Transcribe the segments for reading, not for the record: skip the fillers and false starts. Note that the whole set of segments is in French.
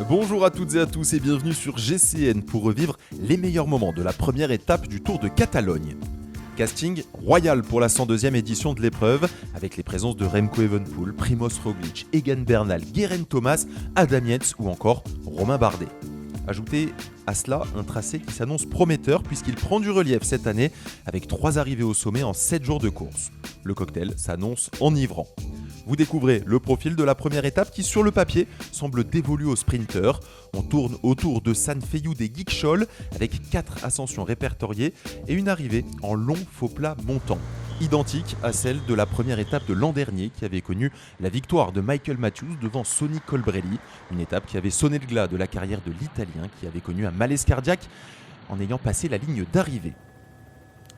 Bonjour à toutes et à tous et bienvenue sur GCN pour revivre les meilleurs moments de la première étape du Tour de Catalogne. Casting royal pour la 102e édition de l'épreuve, avec les présences de Remco Evenepoel, Primoz Roglic, Egan Bernal, Geraint Thomas, Adam Yates ou encore Romain Bardet. Ajoutez à cela un tracé qui s'annonce prometteur puisqu'il prend du relief cette année avec 3 arrivées au sommet en 7 jours de course. Le cocktail s'annonce enivrant. Vous découvrez le profil de la première étape qui, sur le papier, semble dévolu aux sprinteurs. On tourne autour de San Feiu des Guichol avec 4 ascensions répertoriées et une arrivée en long faux plat montant, identique à celle de la première étape de l'an dernier qui avait connu la victoire de Michael Matthews devant Sonny Colbrelli, une étape qui avait sonné le glas de la carrière de l'Italien qui avait connu un malaise cardiaque en ayant passé la ligne d'arrivée.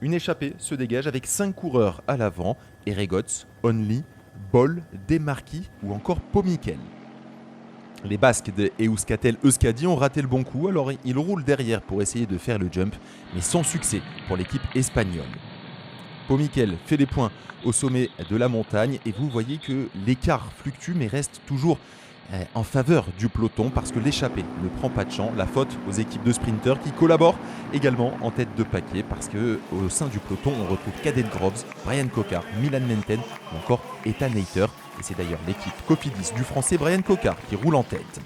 Une échappée se dégage avec 5 coureurs à l'avant, Eregots, Only, Bol, Demarchi ou encore Pomikel. Les Basques de Euskaltel-Euskadi ont raté le bon coup, alors ils roulent derrière pour essayer de faire le jump, mais sans succès pour l'équipe espagnole. Pomikel fait les points au sommet de la montagne et vous voyez que l'écart fluctue mais reste toujours en faveur du peloton parce que l'échappée ne prend pas de champ. La faute aux équipes de sprinteurs qui collaborent également en tête de paquet parce qu'au sein du peloton on retrouve Caden Groves, Brian Cocard, Milan Menten ou encore Ethan Hayter. Et c'est d'ailleurs l'équipe Cofidis du français Brian Cocard qui roule en tête.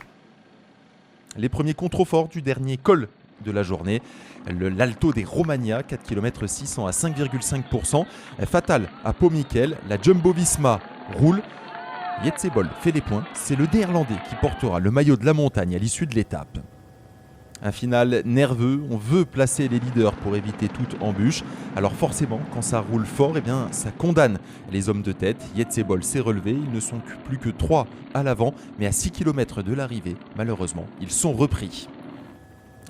Les premiers contreforts du dernier col de la journée, l'Alto des Romagna, 4 km 600 à 5,5%, fatal à Pomikel, la Jumbo-Visma roule, Jetsebol fait les points, c'est le néerlandais qui portera le maillot de la montagne à l'issue de l'étape. Un final nerveux, on veut placer les leaders pour éviter toute embûche, alors forcément quand ça roule fort, ça condamne les hommes de tête. Jetsebol s'est relevé, ils ne sont plus que 3 à l'avant, mais à 6 km de l'arrivée, malheureusement, ils sont repris.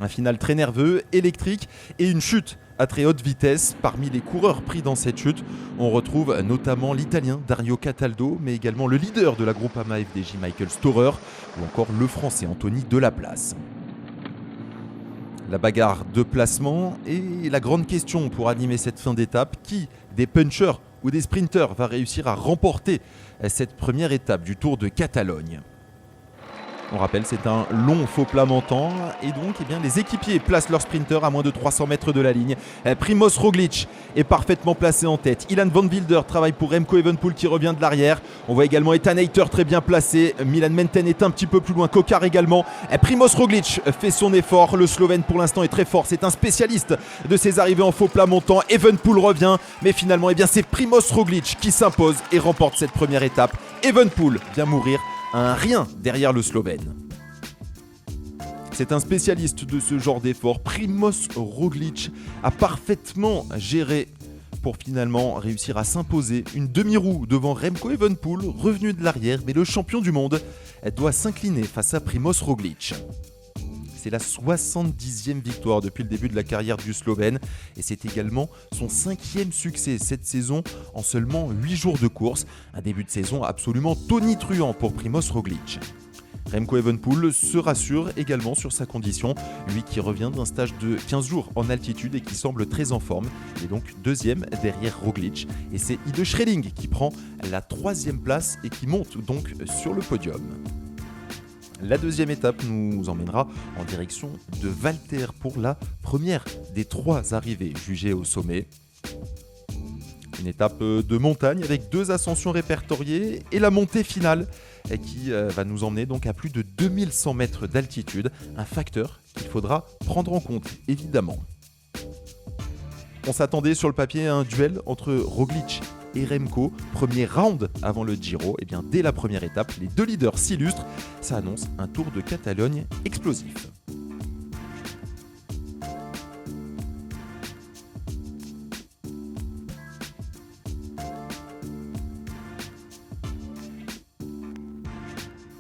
Un final très nerveux, électrique et une chute à très haute vitesse. Parmi les coureurs pris dans cette chute, on retrouve notamment l'Italien Dario Cataldo, mais également le leader de la Groupama FDJ Michael Storer ou encore le Français Anthony Delaplace. La bagarre de placement est la grande question pour animer cette fin d'étape. Qui des punchers ou des sprinters va réussir à remporter cette première étape du Tour de Catalogne ? On rappelle, c'est un long faux plat montant et donc les équipiers placent leurs sprinters à moins de 300 mètres de la ligne. Primoz Roglic est parfaitement placé en tête. Ilan Van Wilder travaille pour Remco Evenepoel qui revient de l'arrière. On voit également Ethan Hayter très bien placé. Milan Menten est un petit peu plus loin. Cocard également. Primoz Roglic fait son effort. Le Slovène pour l'instant est très fort. C'est un spécialiste de ses arrivées en faux plat montant. Evenepoel revient. Mais finalement, c'est Primoz Roglic qui s'impose et remporte cette première étape. Evenepoel vient mourir un rien derrière le Slovène. C'est un spécialiste de ce genre d'effort. Primoz Roglic a parfaitement géré pour finalement réussir à s'imposer. Une demi-roue devant Remco Evenepoel, revenu de l'arrière, mais le champion du monde doit s'incliner face à Primoz Roglic. C'est la 70e victoire depuis le début de la carrière du Slovène et c'est également son 5e succès cette saison en seulement 8 jours de course. Un début de saison absolument tonitruant pour Primoz Roglic. Remco Evenepoel se rassure également sur sa condition, lui qui revient d'un stage de 15 jours en altitude et qui semble très en forme, et donc 2e derrière Roglic. Et c'est Ide Schreling qui prend la 3e place et qui monte donc sur le podium. La 2e étape nous emmènera en direction de Valter pour la première des 3 arrivées jugées au sommet. Une étape de montagne avec 2 ascensions répertoriées et la montée finale qui va nous emmener donc à plus de 2100 mètres d'altitude, un facteur qu'il faudra prendre en compte évidemment. On s'attendait sur le papier à un duel entre Roglic et Remco, premier round avant le Giro. Dès la première étape, les 2 leaders s'illustrent. Ça annonce un Tour de Catalogne explosif.